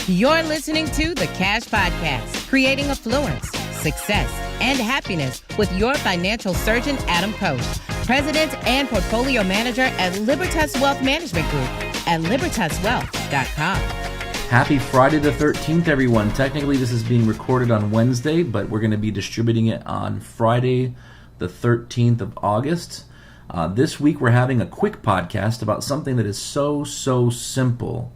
You're listening to the Cash Podcast, creating affluence, success, and happiness with your financial surgeon, Adam Koch, President and Portfolio Manager at Libertas Wealth Management Group at libertaswealth.com. Happy Friday the 13th, everyone. Technically, this is being recorded on Wednesday, but we're going to be distributing it on Friday the 13th of August. This week, we're having a quick podcast about something that is so simple,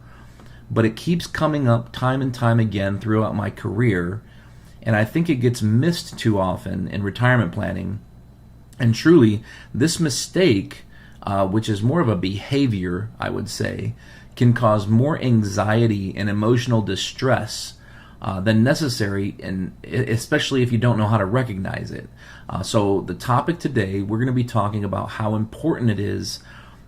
but it keeps coming up time and time again throughout my career, and I think it gets missed too often in retirement planning. And truly, this mistake, which is more of a behavior, I would say, can cause more anxiety and emotional distress than necessary, and especially if you don't know how to recognize it. So the topic today, we're going to be talking about how important it is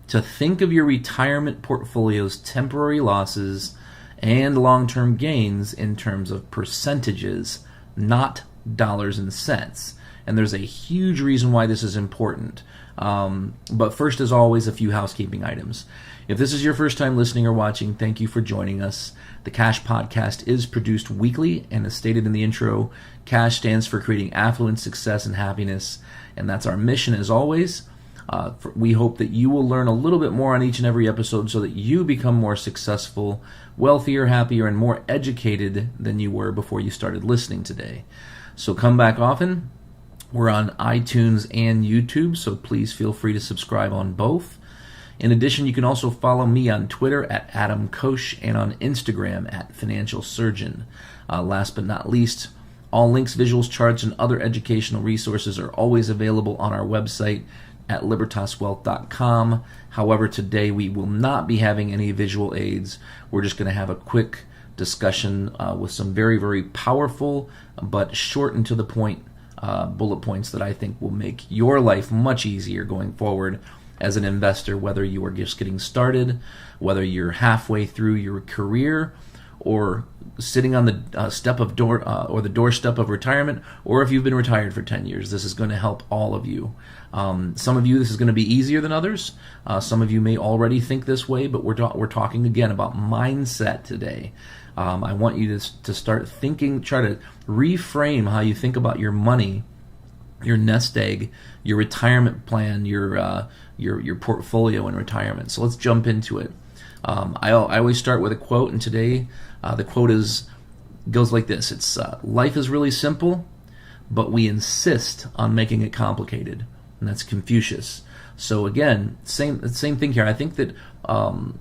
to think of your retirement portfolio's temporary losses and long-term gains in terms of percentages, not dollars and cents. And there's a huge reason why this is important. But first, as always, a few housekeeping items. If this is your first time listening or watching, thank you for joining us. The Cash Podcast is produced weekly, and as stated in the intro, Cash stands for creating affluence, success, and happiness, and that's our mission as always. We hope that you will learn a little bit more on each and every episode so that you become more successful, wealthier, happier, and more educated than you were before you started listening today. So come back often. We're on iTunes and YouTube, so please feel free to subscribe on both. In addition, you can also follow me on Twitter at Adam Koch and on Instagram at Financial Surgeon. Last but not least, all links, visuals, charts, and other educational resources are always available on our website at libertaswealth.com. However, today we will not be having any visual aids. We're just going to have a quick discussion with some very powerful but short and to the point bullet points that I think will make your life much easier going forward as an investor, whether you are just getting started, whether you're halfway through your career, or sitting on the the doorstep of retirement, or if you've been retired for 10 years. This is going to help all of you. Some of you, this is going to be easier than others. Some of you may already think this way, but we're talking again about mindset today. I want you to start thinking, try to reframe how you think about your money, your nest egg, your retirement plan, your portfolio in retirement. So let's jump into it. I always start with a quote, and today the quote goes like this. It's life is really simple, but we insist on making it complicated, and that's Confucius. So again, same thing here. I think that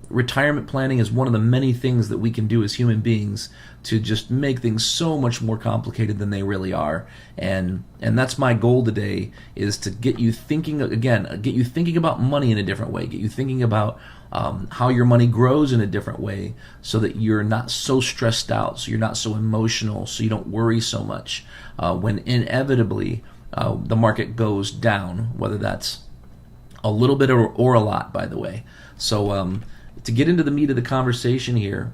retirement planning is one of the many things that we can do as human beings to just make things so much more complicated than they really are. And that's my goal today, is to get you thinking about money in a different way, get you thinking about how your money grows in a different way, so that you're not so stressed out, so you're not so emotional, so you don't worry so much when inevitably the market goes down, whether that's a little bit or a lot, by the way. So to get into the meat of the conversation here,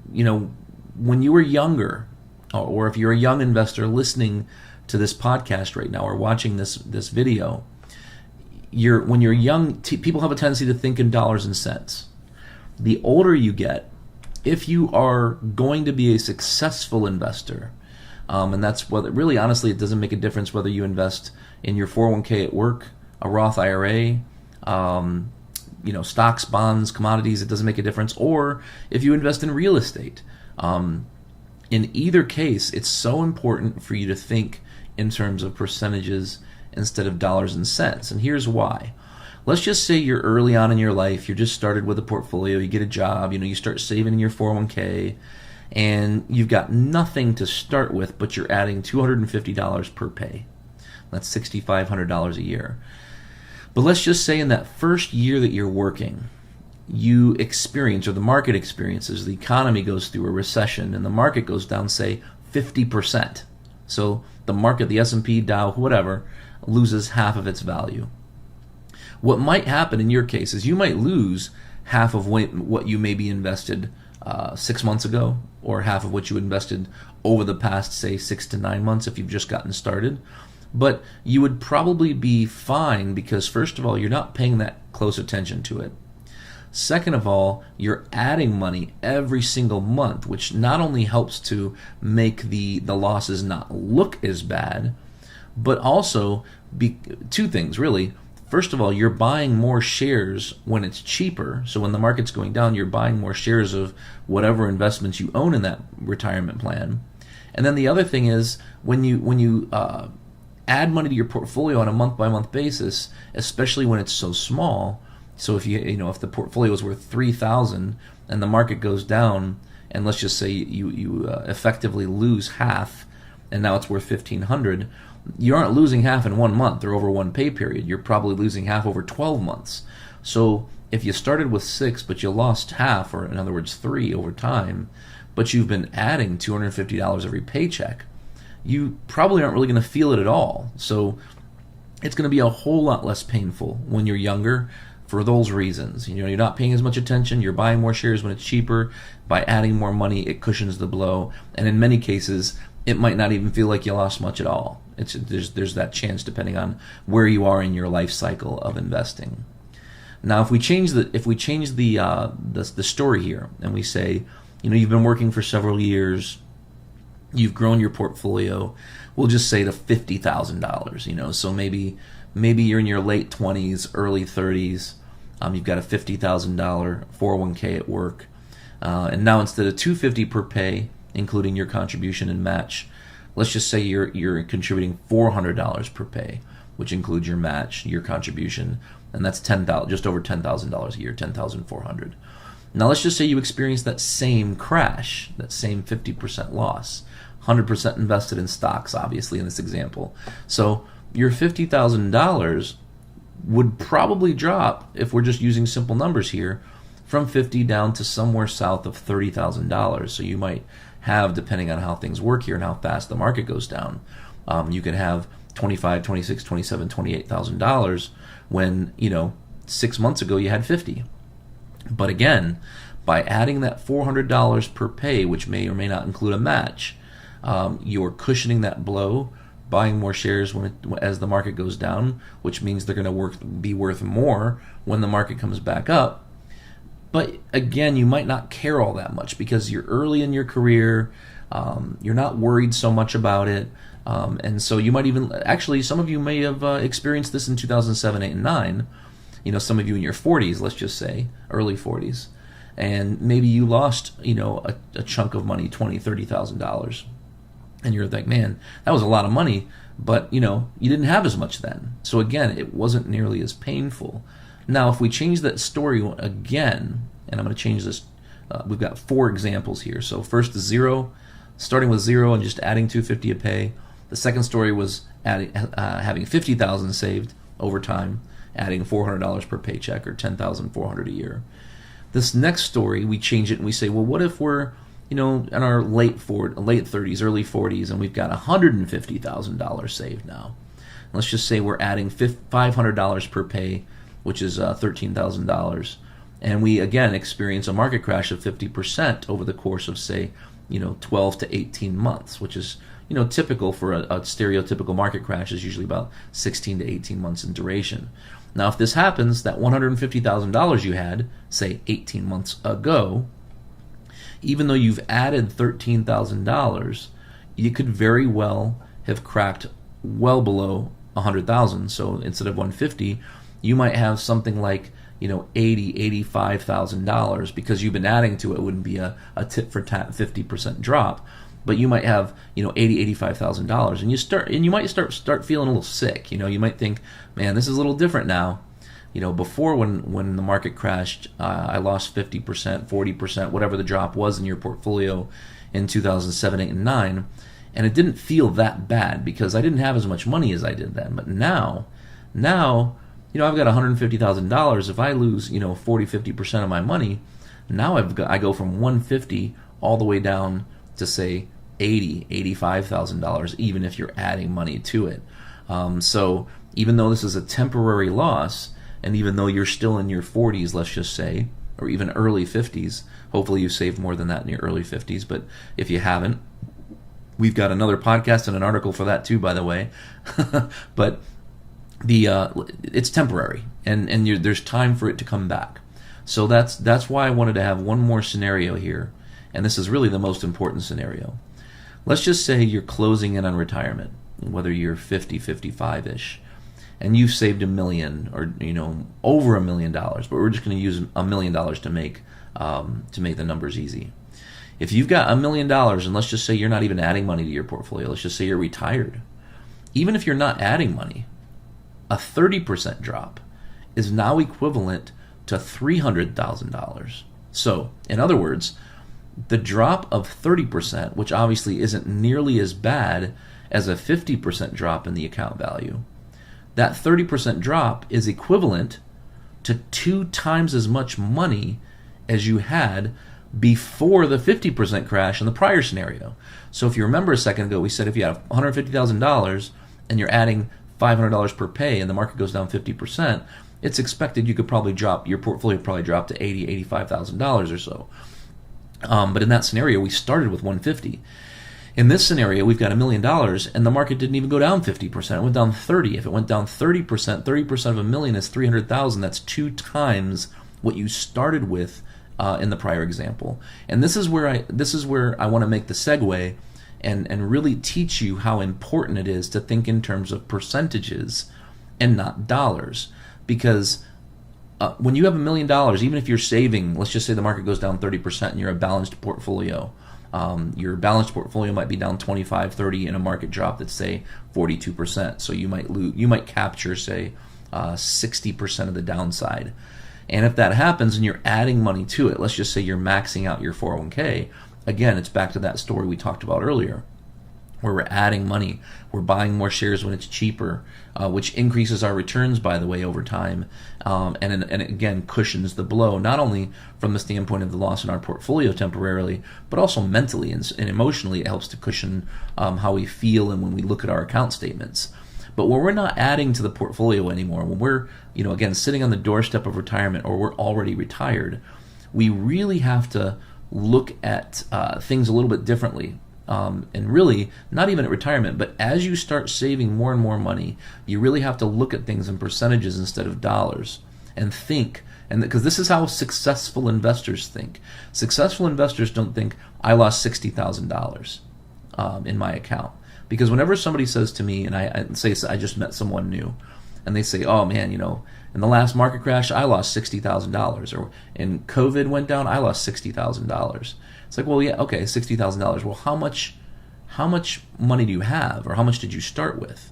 when you were younger, or if you're a young investor listening to this podcast right now or watching this video, when you're young, people have a tendency to think in dollars and cents. The older you get, if you are going to be a successful investor, and that's whether, really honestly, it doesn't make a difference whether you invest in your 401k at work, a Roth IRA, stocks, bonds, commodities, it doesn't make a difference, or if you invest in real estate. In either case, it's so important for you to think in terms of percentages instead of dollars and cents. And here's why. Let's just say you're early on in your life, you're just started with a portfolio, you get a job, you start saving in your 401k, and you've got nothing to start with, but you're adding $250 per pay. That's $6,500 a year. But let's just say in that first year that you're working, you experience, or the market experiences, the economy goes through a recession and the market goes down, say, 50%. So the market, the S&P, Dow, whatever, loses half of its value. What might happen in your case is you might lose half of what you maybe invested 6 months ago, or half of what you invested over the past, say, 6 to 9 months if you've just gotten started. But you would probably be fine because, first of all, you're not paying that close attention to it. Second of all, you're adding money every single month, which not only helps to make the losses not look as bad, but also two things really. First of all, you're buying more shares when it's cheaper. So when the market's going down, you're buying more shares of whatever investments you own in that retirement plan. And then the other thing is when you add money to your portfolio on a month-by-month basis, especially when it's so small. So if if the portfolio is worth $3,000 and the market goes down, and let's just say you effectively lose half, and now it's worth $1,500, you aren't losing half in 1 month or over one pay period. You're probably losing half over 12 months. So if you started with 6, but you lost half, or in other words 3 over time, but you've been adding $250 every paycheck, you probably aren't really going to feel it at all. So it's going to be a whole lot less painful when you're younger for those reasons. You're not paying as much attention, you're buying more shares when it's cheaper. By adding more money, it cushions the blow, and in many cases, it might not even feel like you lost much at all. There's that chance depending on where you are in your life cycle of investing. Now, if we change the story here, and we say, you've been working for several years, you've grown your portfolio, we'll just say to $50,000. So maybe you're in your late 20s, early 30s. You've got a $50,000 401k at work, and now instead of $250 per pay, including your contribution and match, let's just say you're contributing $400 per pay, which includes your match, your contribution, and that's just over $10,000 a year, $10,400. Now let's just say you experience that same crash, that same 50% loss, 100% invested in stocks, obviously in this example. So your $50,000 would probably drop, if we're just using simple numbers here, from 50 down to somewhere south of $30,000. So you might have, depending on how things work here and how fast the market goes down, you could have $25,000, $26,000, $27,000, $28,000 when 6 months ago you had 50. But again, by adding that $400 per pay, which may or may not include a match, you're cushioning that blow, buying more shares as the market goes down, which means they're going to be worth more when the market comes back up. But again, you might not care all that much because you're early in your career, you're not worried so much about it, and so you might even, actually some of you may have experienced this in 2007, 8, and 9, some of you in your 40s, let's just say, early 40s, and maybe you lost, a chunk of money, $20,000, $30,000, and you're like, man, that was a lot of money, but, you didn't have as much then. So again, it wasn't nearly as painful. Now, if we change that story again, and I'm going to change this, we've got 4 examples here. So first is starting with 0 and just adding $250 a pay. The second story was having $50,000 saved over time, adding $400 per paycheck, or $10,400 a year. This next story, we change it and we say, well, what if we're in our late 30s, early 40s, and we've got $150,000 saved now. Let's just say we're adding $500 per pay, which is $13,000, and we again experience a market crash of 50% over the course of, say, 12 to 18 months, which is typical for a stereotypical market crash is usually about 16 to 18 months in duration. Now, if this happens, that $150,000 you had, say, 18 months ago, even though you've added $13,000, you could very well have cracked well below $100,000. So instead of $150,000, you might have something like $80,000, $85,000 because you've been adding to it. It wouldn't be a tit for tat 50% drop, but you might have $80,000, $85,000, and you might start feeling a little sick. You might think, man, this is a little different now. Before when the market crashed, I lost 50%, 40%, whatever the drop was in your portfolio in 2007, 8, and 9, and it didn't feel that bad because I didn't have as much money as I did then. But now, I've got $150,000. If I lose, 40, 50% of my money, now I go from $150,000 all the way down to, say, $80,000, $85,000, even if you're adding money to it. So even though this is a temporary loss, and even though you're still in your 40s, let's just say, or even early 50s, hopefully you saved more than that in your early 50s, but if you haven't, we've got another podcast and an article for that too, by the way. But it's temporary, and there's time for it to come back. So that's why I wanted to have one more scenario here, and this is really the most important scenario. Let's just say you're closing in on retirement, whether you're 50, 55-ish, and you've saved $1 million or over $1 million, but we're just going to use $1 million to make the numbers easy. If you've got $1 million, and let's just say you're not even adding money to your portfolio, let's just say you're retired, even if you're not adding money, a 30% drop is now equivalent to $300,000. So, in other words, the drop of 30%, which obviously isn't nearly as bad as a 50% drop in the account value, that 30% drop is equivalent to 2 times as much money as you had before the 50% crash in the prior scenario. So if you remember a second ago, we said if you have $150,000 and you're adding $500 per pay and the market goes down 50%, it's expected you could probably drop, your portfolio probably drop to $80,000, $85,000 or so. But in that scenario, we started with $150,000. In this scenario, we've got $1 million, and the market didn't even go down 50%. It went down 30%. If it went down 30%, 30% of $1 million is $300,000. That's 2 times what you started with in the prior example. And this is where I want to make the segue and really teach you how important it is to think in terms of percentages and not dollars. Because when you have $1 million, even if you're saving, let's just say the market goes down 30% and you're a balanced portfolio, your balanced portfolio might be down 25, 30 in a market drop that's say 42%. So you might capture say 60% of the downside. And if that happens and you're adding money to it, let's just say you're maxing out your 401k, again, it's back to that story we talked about earlier, where we're adding money, we're buying more shares when it's cheaper, which increases our returns, by the way, over time, and again cushions the blow, not only from the standpoint of the loss in our portfolio temporarily, but also mentally and emotionally. It helps to cushion how we feel and when we look at our account statements. But when we're not adding to the portfolio anymore, when we're again sitting on the doorstep of retirement or we're already retired, we really have to look at things a little bit differently. And really, not even at retirement, but as you start saving more and more money, you really have to look at things in percentages instead of dollars and think. And because this is how successful investors think. Successful investors don't think, I lost $60,000 in my account. Because whenever somebody says to me, and I say I just met someone new, and they say, oh man, in the last market crash, I lost $60,000. Or in COVID went down, I lost $60,000. It's like, well, yeah, okay, $60,000. Well, how much money do you have, or how much did you start with?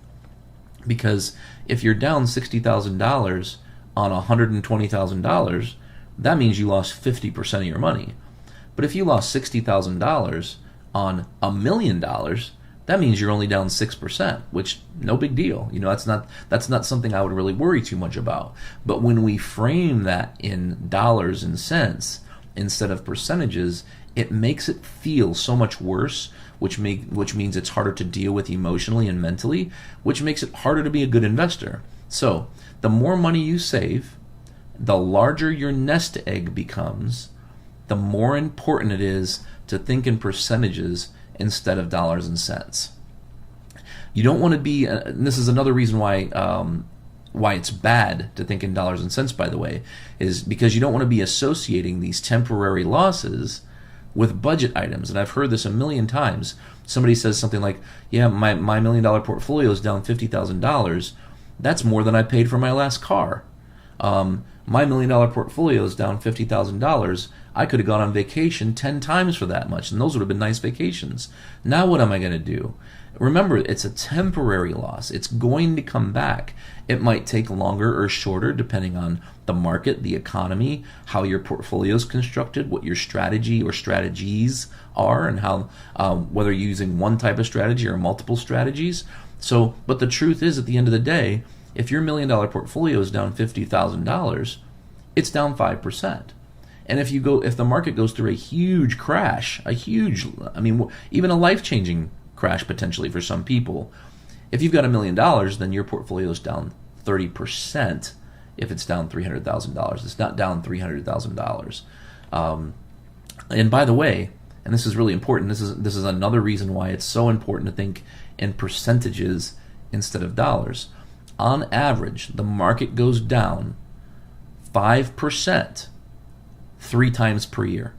Because if you're down $60,000 on $120,000, that means you lost 50% of your money. But if you lost $60,000 on $1 million, that means you're only down 6%, which no big deal. That's not something I would really worry too much about. But when we frame that in dollars and cents instead of percentages, it makes it feel so much worse, which means it's harder to deal with emotionally and mentally, which makes it harder to be a good investor. So the more money you save, the larger your nest egg becomes, the more important it is to think in percentages instead of dollars and cents. You don't want to be, and this is another reason why it's bad to think in dollars and cents, by the way, is because you don't want to be associating these temporary losses with budget items. And I've heard this a million times. Somebody says something like, yeah, my $1 million portfolio is down $50,000. That's more than I paid for my last car. My $1 million portfolio is down $50,000. I could have gone on vacation 10 times for that much, and those would have been nice vacations. Now what am I going to do? Remember, it's a temporary loss. It's going to come back. It might take longer or shorter depending on the market, the economy, how your portfolio is constructed, what your strategy or strategies are, and how whether you're using one type of strategy or multiple strategies. So, but the truth is, at the end of the day, if your $1 million portfolio is down $50,000, it's down 5%. And if the market goes through a huge crash, even a life-changing crash potentially for some people, if you've got $1 million, then your portfolio is down 30% if it's down $300,000. It's not down $300,000. And by the way, and this is really important, this is another reason why it's so important to think in percentages instead of dollars. On average, the market goes down 5% 3 times per year.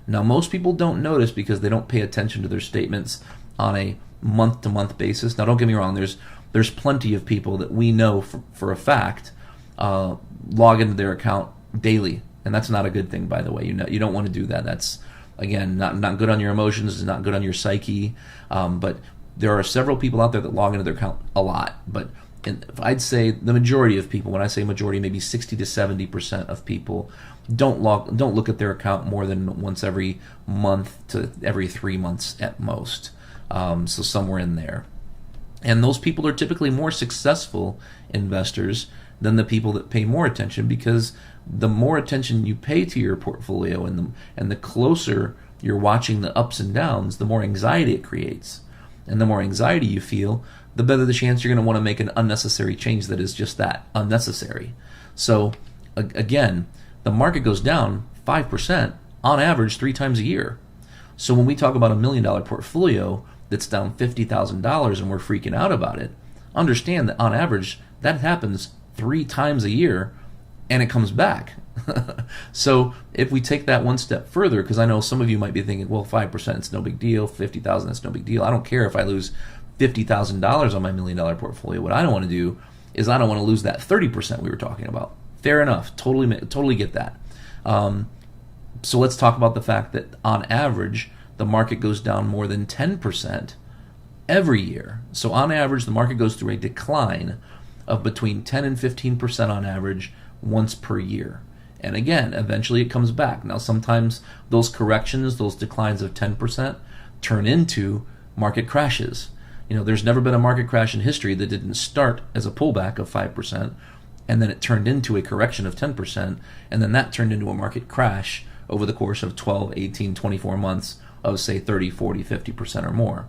Now, most people don't notice because they don't pay attention to their statements on a month-to-month basis. Now, don't get me wrong. There's plenty of people that we know for a fact log into their account daily, and that's not a good thing, by the way. You don't want to do that. That's, again, not good on your emotions. It's not good on your psyche. But there are several people out there that log into their account a lot. But I'd say the majority of people, when I say majority, maybe 60 to 70% of people don't look at their account more than once every month to every 3 months at most. So somewhere in there. And those people are typically more successful investors than the people that pay more attention, because the more attention you pay to your portfolio and the closer you're watching the ups and downs, the more anxiety it creates. And the more anxiety you feel, the better the chance you're going to want to make an unnecessary change that is just that, unnecessary. So again, the market goes down 5% on average 3 times a year. So when we talk about $1 million portfolio that's down $50,000 and we're freaking out about it, understand that on average that happens 3 times a year and it comes back. So if we take that one step further, because I know some of you might be thinking, well, 5% it's no big deal, 50,000 that's no big deal. I don't care if I lose $50,000 on my $1 million portfolio. What I don't want to do is I don't want to lose that 30% we were talking about. Fair enough. Totally get that. So let's talk about the fact that on average, the market goes down more than 10% every year. So on average, the market goes through a decline of between 10 and 15% on average once per year. And again, eventually it comes back. Now, sometimes those corrections, those declines of 10% turn into market crashes. There's never been a market crash in history that didn't start as a pullback of 5%, and then it turned into a correction of 10%, and then that turned into a market crash over the course of 12, 18, 24 months of, say, 30, 40, 50% or more.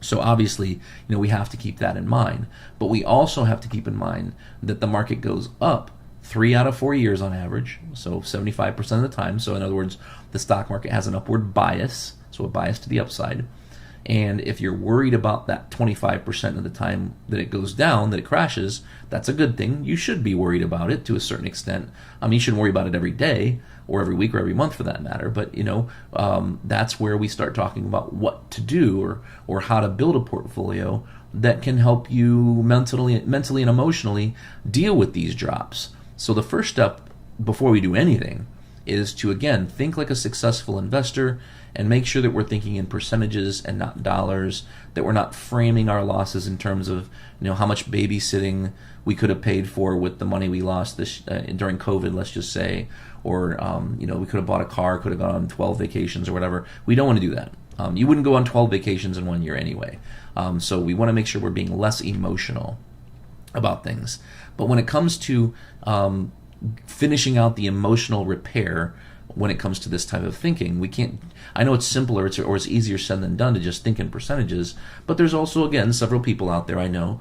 So obviously, we have to keep that in mind. But we also have to keep in mind that the market goes up 3 out of 4 years on average, so 75% of the time. So in other words, the stock market has an upward bias, so a bias to the upside. And if you're worried about that 25% of the time that it goes down, that it crashes, that's a good thing. You should be worried about it to a certain extent. You shouldn't worry about it every day or every week or every month for that matter. But, that's where we start talking about what to do or how to build a portfolio that can help you mentally and emotionally deal with these drops. So the first step before we do anything is to, again, think like a successful investor and make sure that we're thinking in percentages and not dollars, that we're not framing our losses in terms of how much babysitting we could have paid for with the money we lost during COVID, let's just say, or we could have bought a car, could have gone on 12 vacations or whatever. We don't want to do that. You wouldn't go on 12 vacations in 1 year anyway. So we want to make sure we're being less emotional about things. But when it comes to finishing out the emotional repair, when it comes to this type of thinking, we can't. I know it's simpler or it's easier said than done to just think in percentages, but there's also, again, several people out there I know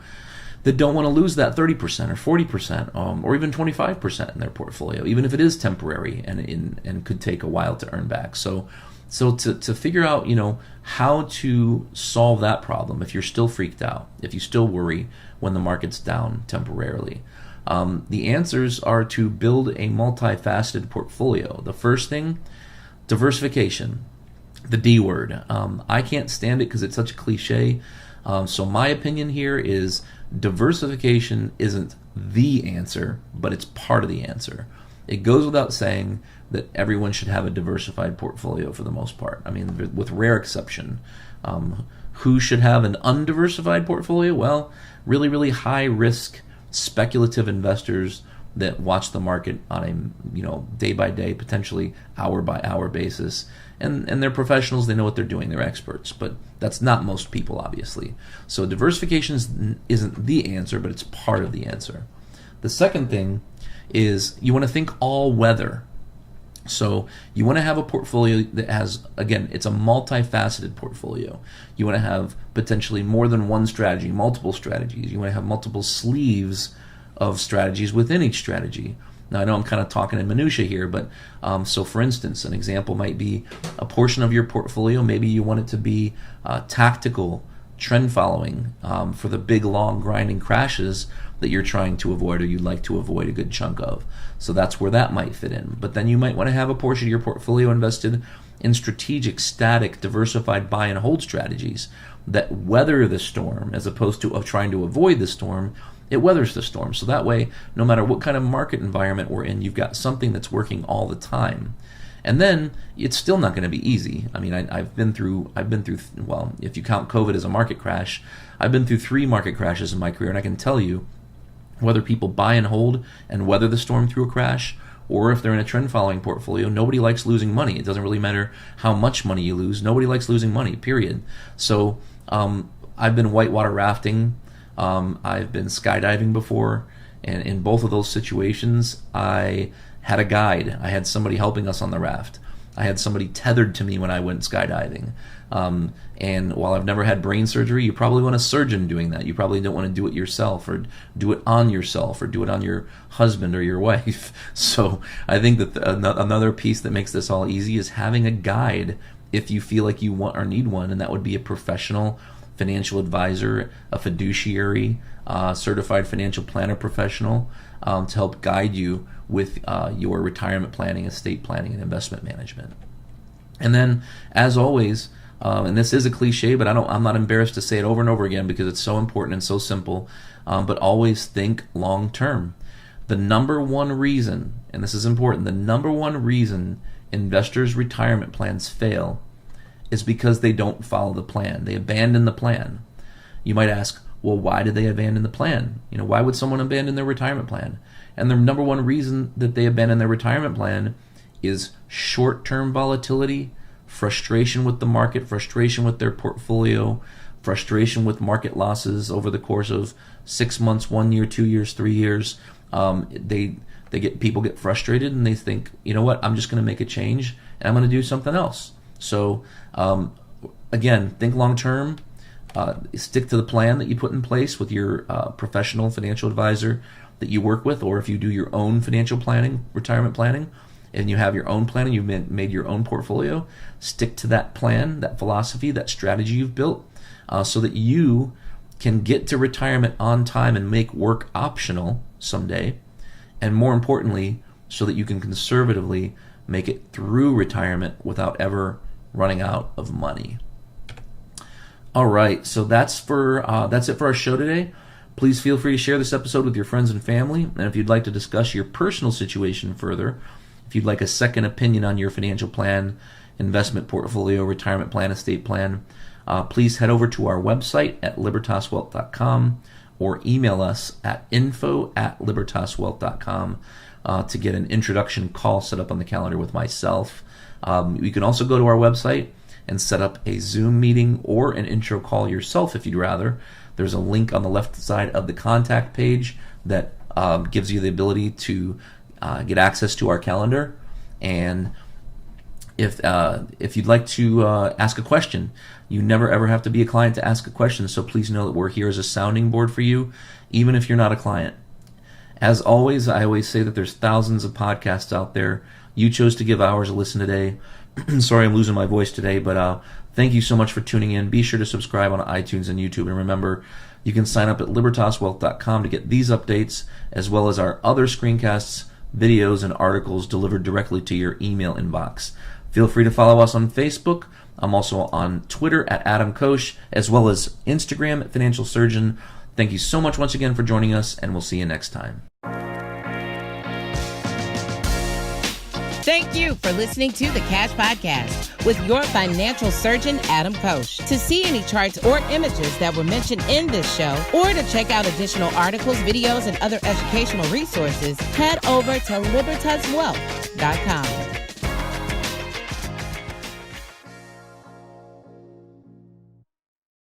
that don't want to lose that 30% or 40% or even 25% in their portfolio, even if it is temporary and could take a while to earn back. So to figure out, how to solve that problem if you're still freaked out, if you still worry when the market's down temporarily, the answers are to build a multifaceted portfolio. The first thing, diversification, the D word. I can't stand it because it's such a cliche. So my opinion here is diversification isn't the answer, but it's part of the answer. It goes without saying that everyone should have a diversified portfolio for the most part. With rare exception. Who should have an undiversified portfolio? Well, really, really high risk speculative investors that watch the market on a day by day, potentially hour by hour basis, and they're professionals. They know what they're doing. They're experts, but that's not most people, obviously. So diversification isn't the answer, but it's part of the answer. The second thing is you want to think all weather. So you want to have a portfolio that has, again, it's a multifaceted portfolio. You want to have potentially more than one strategy, multiple strategies. You want to have multiple sleeves of strategies within each strategy. Now, I know I'm kind of talking in minutia here, but so for instance, an example might be a portion of your portfolio. Maybe you want it to be tactical trend following for the big, long, grinding crashes that you're trying to avoid or you'd like to avoid a good chunk of. So that's where that might fit in. But then you might want to have a portion of your portfolio invested in strategic, static, diversified buy and hold strategies that weather the storm, as opposed to trying to avoid the storm. It weathers the storm. So that way, no matter what kind of market environment we're in, you've got something that's working all the time. And then it's still not going to be easy. I mean, I've been through, well, if you count COVID as a market crash, I've been through 3 market crashes in my career, and I can tell you, whether people buy and hold and weather the storm through a crash, or if they're in a trend following portfolio, nobody likes losing money. It doesn't really matter how much money you lose. Nobody likes losing money, period. So I've been whitewater rafting. I've been skydiving before. And in both of those situations, I had a guide. I had somebody helping us on the raft. I had somebody tethered to me when I went skydiving. And while I've never had brain surgery, you probably want a surgeon doing that. You probably don't want to do it yourself, or do it on yourself, or do it on your husband or your wife. So I think that another piece that makes this all easy is having a guide if you feel like you want or need one, and that would be a professional financial advisor, a fiduciary, certified financial planner professional to help guide you with your retirement planning, estate planning, and investment management. And then, as always, and this is a cliche, but I'm not embarrassed to say it over and over again because it's so important and so simple, but always think long term. The number one reason, and this is important, the number one reason investors' retirement plans fail is because they don't follow the plan. They abandon the plan. You might ask, well, why did they abandon the plan? Why would someone abandon their retirement plan? And the number one reason that they abandon their retirement plan is short-term volatility, frustration with the market, frustration with their portfolio, frustration with market losses over the course of 6 months, 1 year, 2 years, 3 years. People get frustrated and they think, you know what, I'm just going to make a change and I'm going to do something else. So again, think long term. Stick to the plan that you put in place with your professional financial advisor that you work with, or if you do your own financial planning, retirement planning, and you have your own plan and you've made your own portfolio, stick to that plan, that philosophy, that strategy you've built, so that you can get to retirement on time and make work optional someday, and more importantly, so that you can conservatively make it through retirement without ever running out of money. All right, so that's it for our show today. Please feel free to share this episode with your friends and family, and if you'd like to discuss your personal situation further, if you'd like a second opinion on your financial plan, investment portfolio, retirement plan, estate plan, please head over to our website at libertaswealth.com or email us at info@libertaswealth.com to get an introduction call set up on the calendar with myself. You can also go to our website and set up a Zoom meeting or an intro call yourself if you'd rather. There's a link on the left side of the contact page that gives you the ability to get access to our calendar. And if you'd like to ask a question, you never ever have to be a client to ask a question, so please know that we're here as a sounding board for you, even if you're not a client. As always, I always say that there's thousands of podcasts out there. You chose to give ours a listen today. Sorry I'm losing my voice today, but thank you so much for tuning in. Be sure to subscribe on iTunes and YouTube. And remember, you can sign up at libertaswealth.com to get these updates, as well as our other screencasts, videos, and articles delivered directly to your email inbox. Feel free to follow us on Facebook. I'm also on Twitter at Adam Koch, as well as Instagram at Financial Surgeon. Thank you so much once again for joining us, and we'll see you next time. Thank you for listening to the Cash Podcast with your financial surgeon, Adam Koch. To see any charts or images that were mentioned in this show, or to check out additional articles, videos, and other educational resources, head over to libertaswealth.com.